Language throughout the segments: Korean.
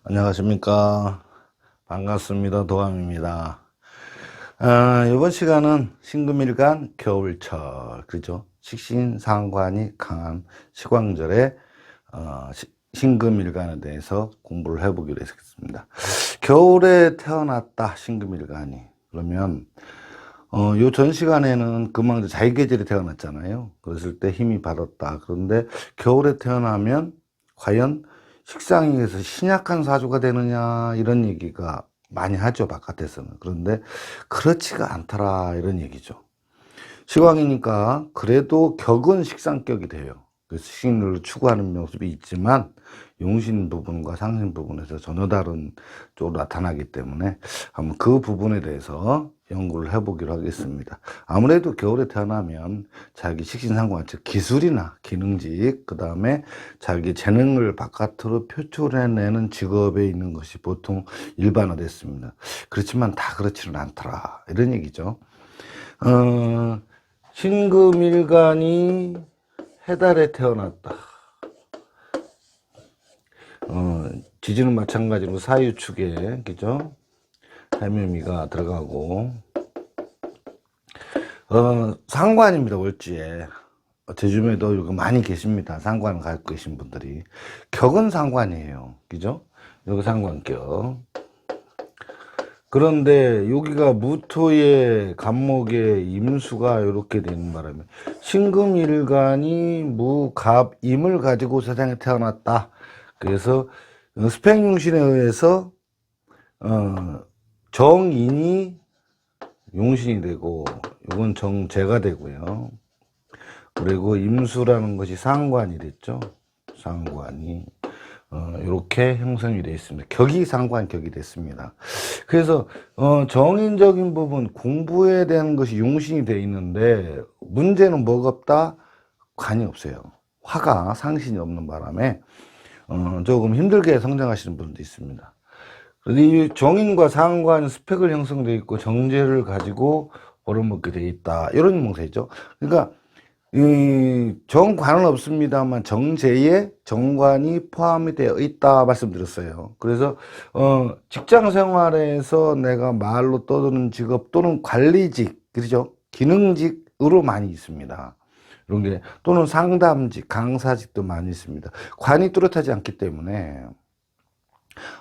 안녕하십니까. 반갑습니다. 도감입니다. 이번 시간은 신금일간 겨울철, 그죠? 식신상관이 강한 시광절에 신금일간에 대해서 공부를 해보기로 했습니다. 겨울에 태어났다, 신금일간이. 그러면 요 전 시간에는 금방 자기계절에 태어났잖아요. 그랬을 때 힘이 받았다. 그런데 겨울에 태어나면 과연 식상에서 신약한 사주가 되느냐 이런 얘기가 많이 하죠, 바깥에서는. 그런데 그렇지가 않더라 이런 얘기죠. 시광이니까 그래도 격은 식상격이 돼요. 그래서 식신을 추구하는 모습이 있지만 용신 부분과 상신 부분에서 전혀 다른 쪽으로 나타나기 때문에 한번 그 부분에 대해서 연구를 해보기로 하겠습니다. 아무래도 겨울에 태어나면 자기 식신상관, 즉 기술이나 기능직, 그 다음에 자기 재능을 바깥으로 표출해내는 직업에 있는 것이 보통 일반화됐습니다. 그렇지만 다 그렇지는 않더라 이런 얘기죠. 신금일간이 해달에 태어났다. 지지는 마찬가지로 사유축에, 그죠? 해묘미가 들어가고, 상관입니다, 월지에. 제주에도 이거 많이 계십니다. 상관을 갖고 계신 분들이. 격은 상관이에요. 그죠? 여기 상관격. 그런데 여기가 무토의 간목의 임수가 이렇게 되는 바람에 신금일간이 무갑임을 가지고 세상에 태어났다. 그래서 스팽용신에 의해서 정인이 용신이 되고 이건 정제가 되고요. 그리고 임수라는 것이 상관이 됐죠. 상관이 이렇게 형성이 되어 있습니다. 격이 상관격이 됐습니다. 그래서 정인적인 부분 공부에 대한 것이 용신이 되어 있는데 문제는 뭐가 없다? 관이 없어요. 화가 상신이 없는 바람에 조금 힘들게 성장하시는 분도 있습니다. 이 정인과 상관 스펙을 형성되어 있고 정제를 가지고 벌어먹게 되어 있다. 이런 명사이죠. 그러니까 이 정관은 없습니다만 정제에 정관이 포함이 되어 있다 말씀드렸어요. 그래서 직장 생활에서 내가 말로 떠드는 직업 또는 관리직, 그렇죠? 기능직으로 많이 있습니다. 이런 게 또는 상담직, 강사직도 많이 있습니다. 관이 뚜렷하지 않기 때문에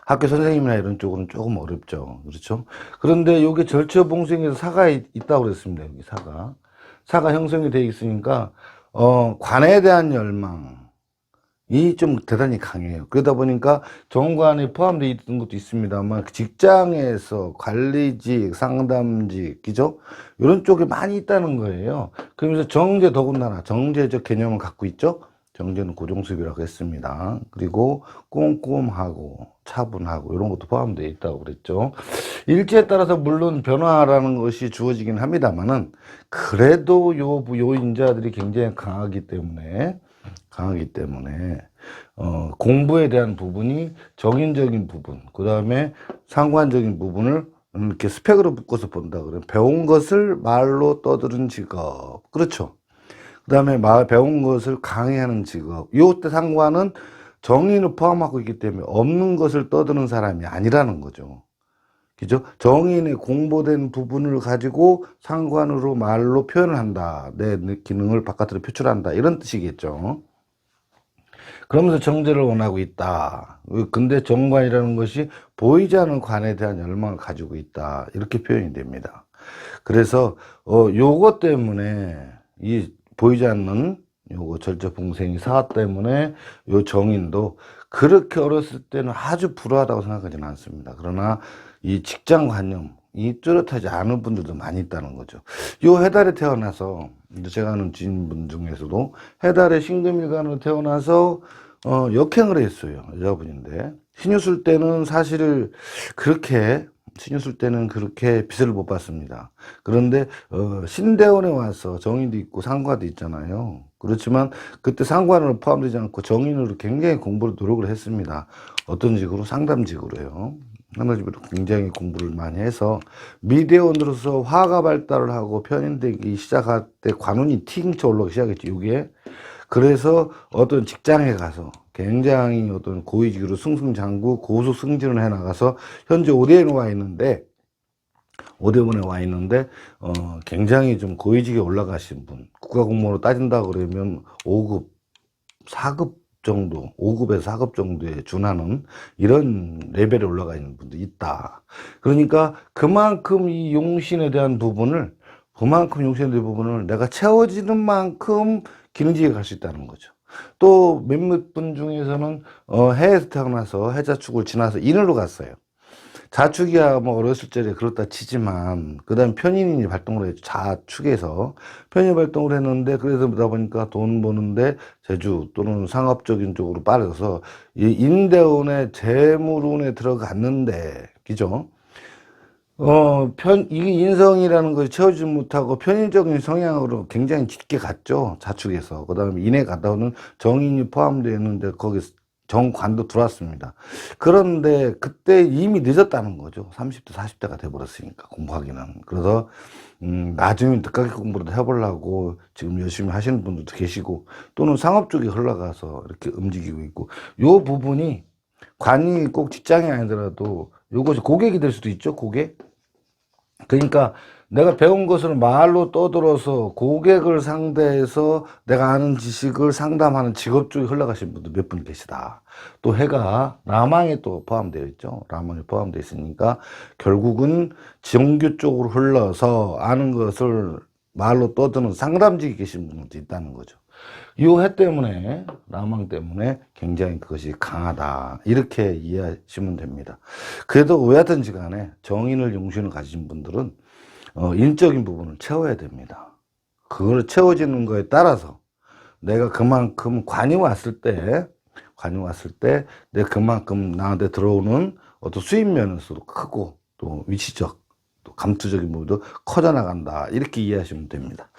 학교 선생님이나 이런 쪽은 조금 어렵죠. 그렇죠? 그런데 여기 절처봉생에서 사가 있다고 그랬습니다. 여기 사가 형성이 되어 있으니까 관에 대한 열망이 좀 대단히 강해요. 그러다 보니까 정관이 포함되어 있는 것도 있습니다만 직장에서 관리직, 상담직, 그죠? 이런 쪽에 많이 있다는 거예요. 그러면서 정제 더군다나 정제적 개념을 갖고 있죠. 정제는 고정수입이라고 했습니다. 그리고 꼼꼼하고 차분하고 이런 것도 포함되어 있다고 그랬죠. 일지에 따라서 물론 변화라는 것이 주어지긴 합니다만은 그래도 요 인자들이 굉장히 강하기 때문에 공부에 대한 부분이 정인적인 부분, 그 다음에 상관적인 부분을 이렇게 스펙으로 묶어서 본다 그러면 배운 것을 말로 떠드는 직업, 그렇죠. 그 다음에 배운 것을 강의하는 직업. 이때 상관은 정인을 포함하고 있기 때문에 없는 것을 떠드는 사람이 아니라는 거죠. 그죠? 정인의 공보된 부분을 가지고 상관으로 말로 표현을 한다. 내 기능을 바깥으로 표출한다. 이런 뜻이겠죠. 그러면서 정제를 원하고 있다. 근데 정관이라는 것이 보이지 않는 관에 대한 열망을 가지고 있다. 이렇게 표현이 됩니다. 그래서 요것 때문에 이 보이지 않는 요거 절처봉생이 사화 때문에 요 정인도 그렇게 어렸을 때는 아주 불우하다고 생각하지는 않습니다. 그러나 이 직장관념이 뚜렷하지 않은 분들도 많이 있다는 거죠. 요 해달에 태어나서 제가 아는 지인분 중에서도 해달에 신금일간으로 태어나서 역행을 했어요. 여자분인데 신유술 때는 사실 신유술 때는 그렇게 빛을 못 봤습니다. 그런데 신대원에 와서 정인도 있고 상관도 있잖아요. 그렇지만 그때 상관으로 포함되지 않고 정인으로 굉장히 공부를 노력을 했습니다. 어떤 직으로? 상담직으로요. 상담직으로 굉장히 공부를 많이 해서 미대원으로서 화가 발달을 하고 편인되기 시작할 때 관운이 팅쳐 올라오기 시작했죠. 이게 그래서 어떤 직장에 가서 굉장히 어떤 고위직으로 승승장구 고속 승진을 해 나가서 현재 오대원에 와 있는데 굉장히 좀 고위직에 올라가신 분, 국가공무원으로 따진다 그러면 5급 4급 정도, 5급에서 4급 정도에 준하는 이런 레벨에 올라가 있는 분도 있다. 그러니까 그만큼 이 용신에 대한 부분을 내가 채워지는 만큼 기능직에 갈 수 있다는 거죠. 또 몇몇 분 중에서는 해에서 태어나서 해자축을 지나서 인으로 갔어요. 자축이야 뭐 어렸을 적에 그렇다 치지만 그다음 편인이 발동을 했죠. 자축에서 편인 발동을 했는데, 그래서 그러다 보니까 돈 버는데 재주 또는 상업적인 쪽으로 빠져서 이 인대운의 재물운에 들어갔는데, 그죠? 이게 인성이라는 것이 채워지지 못하고 편인적인 성향으로 굉장히 짙게 갔죠. 자축에서. 그 다음에 인에 갔다오는 정인이 포함되어 있는데 거기 정관도 들어왔습니다. 그런데 그때 이미 늦었다는 거죠. 30대, 40대가 돼버렸으니까, 공부하기는. 그래서, 나중에 늦가게 공부를 해보려고 지금 열심히 하시는 분들도 계시고, 또는 상업 쪽에 흘러가서 이렇게 움직이고 있고, 요 부분이 관이 꼭 직장이 아니더라도 요것이 고객이 될 수도 있죠, 고객. 그러니까 내가 배운 것을 말로 떠들어서 고객을 상대해서 내가 아는 지식을 상담하는 직업 쪽에 흘러가신 분도 몇 분 계시다. 또 해가 라망에 또 포함되어 있죠. 라망에 포함되어 있으니까 결국은 정규 쪽으로 흘러서 아는 것을 말로 떠드는 상담직에 계신 분들도 있다는 거죠. 이 해 때문에, 라망 때문에 굉장히 그것이 강하다, 이렇게 이해하시면 됩니다. 그래도 왜 하든지 간에 정인을 용신을 가진 분들은 인적인 부분을 채워야 됩니다. 그걸 채워지는 거에 따라서 내가 그만큼 관이 왔을 때 내가 그만큼 나한테 들어오는 어떤 수입 면에서도 크고, 또 위치적, 또 감투적인 부분도 커져 나간다, 이렇게 이해하시면 됩니다.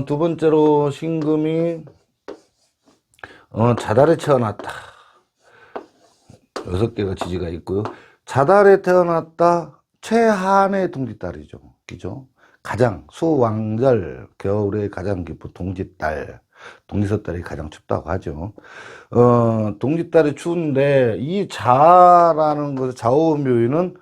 두 번째로 신금이 자달에 태어났다. 6개가 지지가 있고요. 자달에 태어났다, 최한의 동지딸이죠. 그죠? 가장 수왕절, 겨울에 가장 깊은 동지달, 동지섣달이 가장 춥다고 하죠. 동지달이 추운데, 이 자라는 것의 좌우묘유는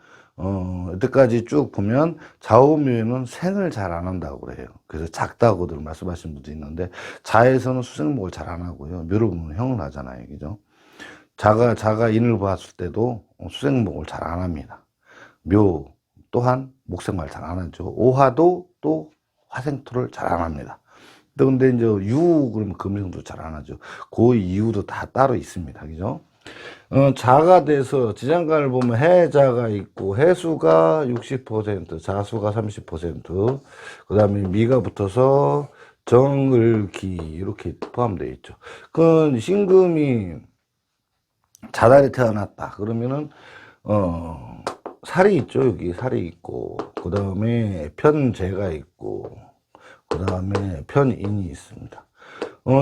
여태까지 쭉 보면 좌우묘유는 생을 잘 안 한다고 그래요. 그래서 작다고들 말씀하시는 분도 있는데, 자에서는 수생목을 잘 안 하고요. 묘를 보면 형을 하잖아요. 그죠? 자가 인을 봤을 때도 수생목을 잘 안 합니다. 묘 또한 목생말 잘 안 하죠. 오화도 또 화생토를 잘 안 합니다. 근데 이제 유 그러면 금생도 잘 안 하죠. 그 이유도 다 따로 있습니다. 그죠? 자가 돼서 지장간을 보면 해자가 있고, 해수가 60%, 자수가 30%, 그 다음에 미가 붙어서 정을기, 이렇게 포함되어 있죠. 그 신금이 자달에 태어났다 그러면은 살이 있죠. 여기 살이 있고, 그 다음에 편재가 있고, 그 다음에 편인이 있습니다.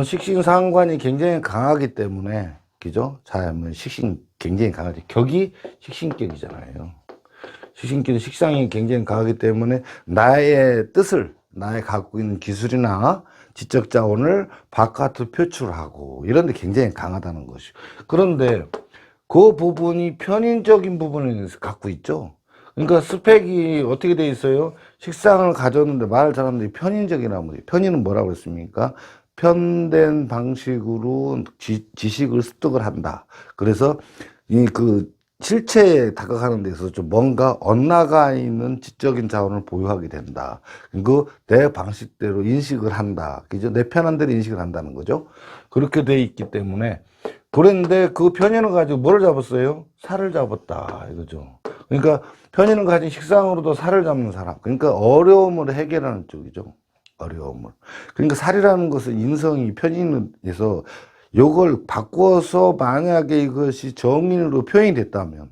식신상관이 굉장히 강하기 때문에, 그죠? 자면 식신 굉장히 강하지. 격이 식신격이잖아요. 식신격은 식상이 굉장히 강하기 때문에 나의 뜻을, 나의 갖고 있는 기술이나 지적 자원을 바깥으로 표출하고, 이런 데 굉장히 강하다는 것이죠. 그런데 그 부분이 편인적인 부분을 갖고 있죠. 그러니까 스펙이 어떻게 돼 있어요? 식상을 가졌는데 말을 잘하는데 편인적이라는 거죠. 편인은 뭐라고 그랬습니까? 편된 방식으로 지식을 습득을 한다. 그래서 그 실체에 다가가는 데서 좀 뭔가 엇나가 있는 지적인 자원을 보유하게 된다. 그리고 내 방식대로 인식을 한다. 그죠? 내 편한 대로 인식을 한다는 거죠. 그렇게 돼 있기 때문에, 그런데 그 편인을 가지고 뭐를 잡았어요? 살을 잡았다, 이거죠. 그러니까 편인을 가진 식상으로도 살을 잡는 사람. 그러니까 어려움을 해결하는 쪽이죠. 어려움을. 그러니까 살이라는 것은 인성이 편인에서 요걸 바꿔서 만약에 이것이 정인으로 표현이 됐다면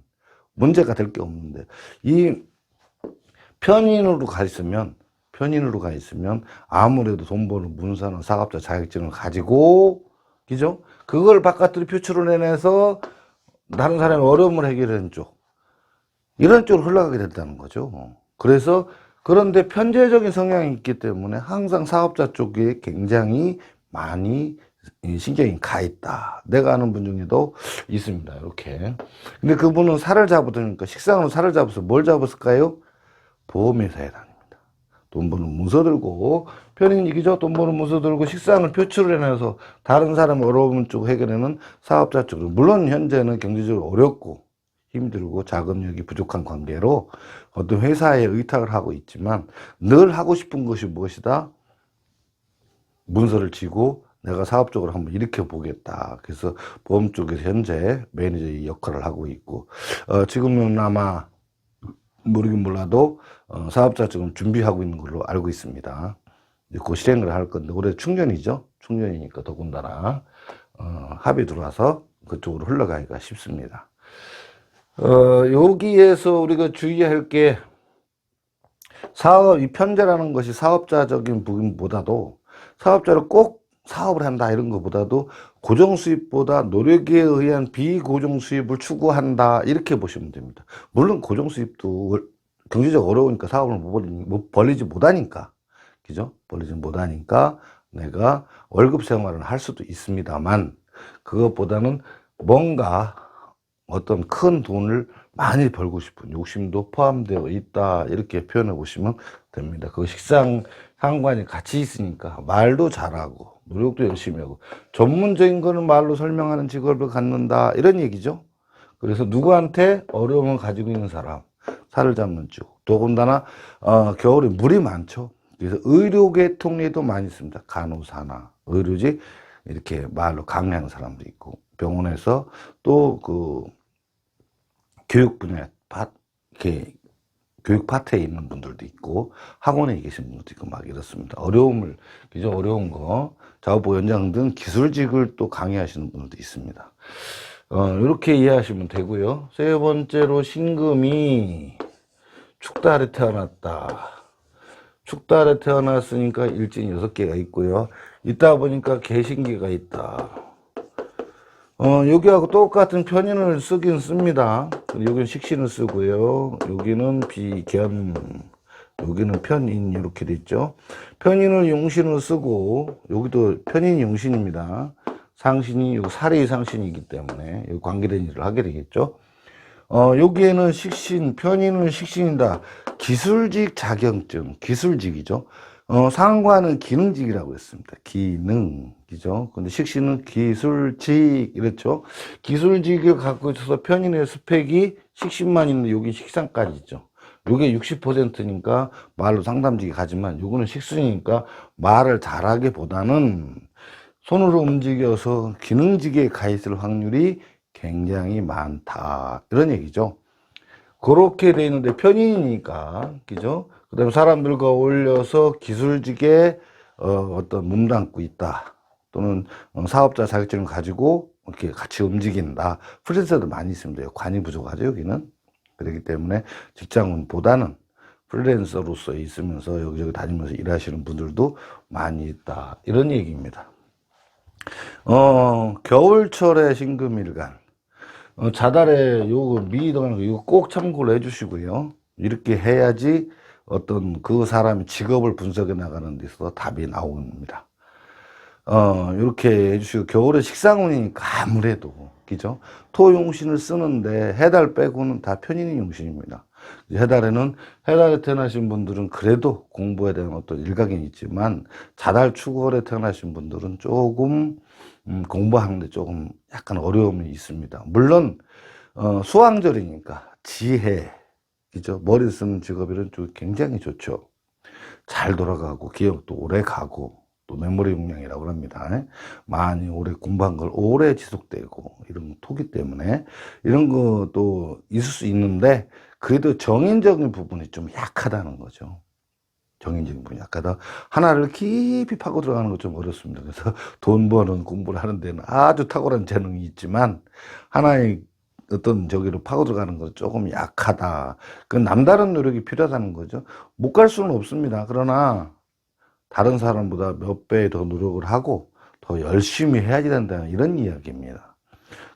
문제가 될 게 없는데, 이 편인으로 가 있으면 아무래도 돈 버는 문사나 사업자 자격증을 가지고, 그죠? 그걸 바깥으로 표출을 해내서 다른 사람의 어려움을 해결하는 쪽, 이런 쪽으로 흘러가게 된다는 거죠. 그래서, 그런데 편재적인 성향이 있기 때문에 항상 사업자 쪽에 굉장히 많이 이 신경이 가 있다. 내가 아는 분 중에도 있습니다. 이렇게. 근데 그분은 살을 잡으니까 식상으로 살을 잡아서 뭘 잡았을까요? 보험회사에 다닙니다. 돈 버는 문서 들고 편인 얘기죠. 돈 버는 문서 들고 식상을 표출을 해내서 다른 사람 어려움 쪽 해결하는 사업자 쪽으로. 물론 현재는 경제적으로 어렵고 힘들고 자금력이 부족한 관계로 어떤 회사에 의탁을 하고 있지만 늘 하고 싶은 것이 무엇이다? 문서를 쥐고 내가 사업적으로 한번 일으켜 보겠다. 그래서 보험 쪽에서 현재 매니저 역할을 하고 있고, 지금은 아마 모르긴 몰라도 사업자 지금 준비하고 있는 걸로 알고 있습니다. 그 실행을 할 건데 올해 충전이죠. 충전이니까 더군다나 합의 들어와서 그쪽으로 흘러가기가 쉽습니다. 여기에서 우리가 주의할 게 이 편제라는 것이 사업자적인 부분보다도 사업자를 꼭 사업을 한다 이런 것보다도 고정 수입보다 노력에 의한 비고정 수입을 추구한다 이렇게 보시면 됩니다. 물론 고정 수입도 경제적 어려우니까 사업을 벌리지 못하니까 그죠? 벌리지 못하니까 내가 월급 생활을 할 수도 있습니다만 그것보다는 뭔가 어떤 큰 돈을 많이 벌고 싶은 욕심도 포함되어 있다 이렇게 표현해 보시면 됩니다. 그 식상 상관이 같이 있으니까 말도 잘하고 노력도 열심히 하고 전문적인 거는 말로 설명하는 직업을 갖는다 이런 얘기죠. 그래서 누구한테 어려움을 가지고 있는 사람 살을 잡는 쪽 더군다나 겨울에 물이 많죠. 그래서 의료계통에도 많이 있습니다. 간호사나 의료직 이렇게 말로 강의하는 사람도 있고 병원에서 또 그 교육 분야 이렇게 교육 파트에 있는 분들도 있고 학원에 계신 분들도 있고 막 이렇습니다. 어려움을 그죠? 어려운 거 작업보 연장 등 기술직을 또 강의하시는 분들도 있습니다. 이렇게 이해하시면 되고요. 세 번째로 신금이 축달에 태어났다. 축달에 태어났으니까 일진 6개가 있고요. 있다 보니까 개신기가 있다. 여기하고 똑같은 편인을 쓰긴 씁니다. 여기는 식신을 쓰고요. 여기는 비견, 여기는 편인 이렇게 돼 있죠. 편인을 용신을 쓰고 여기도 편인이 용신입니다. 상신이 여기 살이 상신이기 때문에 여기 관계된 일을 하게 되겠죠. 여기에는 식신, 편인은 식신이다. 기술직 자격증, 기술직이죠. 상관은 기능직이라고 했습니다. 기능이죠. 근데 식신은 기술직, 이랬죠. 기술직을 갖고 있어서 편인의 스펙이 식신만 있는데 여기 식상까지 있죠. 요게 60%니까 말로 상담직이 가지만 요거는 식순이니까 말을 잘하기보다는 손으로 움직여서 기능직에 가 있을 확률이 굉장히 많다. 이런 얘기죠. 그렇게 돼 있는데 편인이니까, 그죠? 그 다음에 사람들과 어울려서 기술직에 어떤 몸담고 있다. 또는 사업자 자격증을 가지고 이렇게 같이 움직인다. 프리랜서도 많이 있습니다. 관이 부족하죠, 여기는. 그렇기 때문에 직장인보다는 프리랜서로서 있으면서 여기저기 다니면서 일하시는 분들도 많이 있다. 이런 얘기입니다. 겨울철에 신금일간. 자달에 요거 미이동하는 거 이거 꼭 참고를 해주시고요. 이렇게 해야지 어떤 그 사람의 직업을 분석해 나가는 데 있어서 답이 나옵니다. 이렇게 해주시고 겨울에 식상운이니까 아무래도 그죠? 토용신을 쓰는데 해달 빼고는 다 편인의 용신입니다. 해달에 태어나신 분들은 그래도 공부에 대한 어떤 일각이 있지만 자달 추월에 태어나신 분들은 조금 공부하는데 조금 약간 어려움이 있습니다. 물론 수왕절이니까 지혜, 그죠? 머리 쓰는 직업이란 쪽 굉장히 좋죠. 잘 돌아가고 기억도 오래 가고 또 메모리 용량이라고 합니다. 많이 오래 공부한 걸 오래 지속되고 이런 토기 때문에 이런 것도 있을 수 있는데 그래도 정인적인 부분이 좀 약하다는 거죠. 정인적인 부분이 약하다. 하나를 깊이 파고 들어가는 건 좀 어렵습니다. 그래서 돈 버는 공부를 하는 데는 아주 탁월한 재능이 있지만 하나의 어떤 저기로 파고 들어가는 건 조금 약하다. 그 남다른 노력이 필요하다는 거죠. 못 갈 수는 없습니다. 그러나 다른 사람보다 몇 배 더 노력을 하고 더 열심히 해야지 된다는 이런 이야기입니다.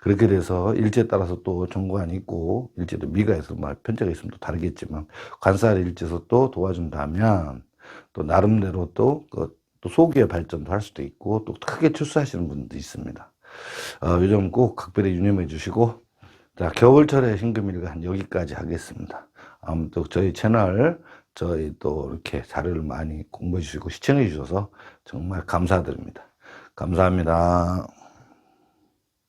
그렇게 돼서 일지에 따라서 또 정관이 있고 일지도 미가 있어 편제가 있으면 또 다르겠지만 관사를 일지에서 또 도와준다면 또 나름대로 또 또 소기의 발전도 할 수도 있고 또 크게 출소하시는 분도 있습니다. 요즘 꼭 각별히 유념해 주시고, 자, 겨울철의 신금일간 여기까지 하겠습니다. 아무튼 저희 채널 저희 또 이렇게 자료를 많이 공부해 주시고 시청해 주셔서 정말 감사드립니다. 감사합니다.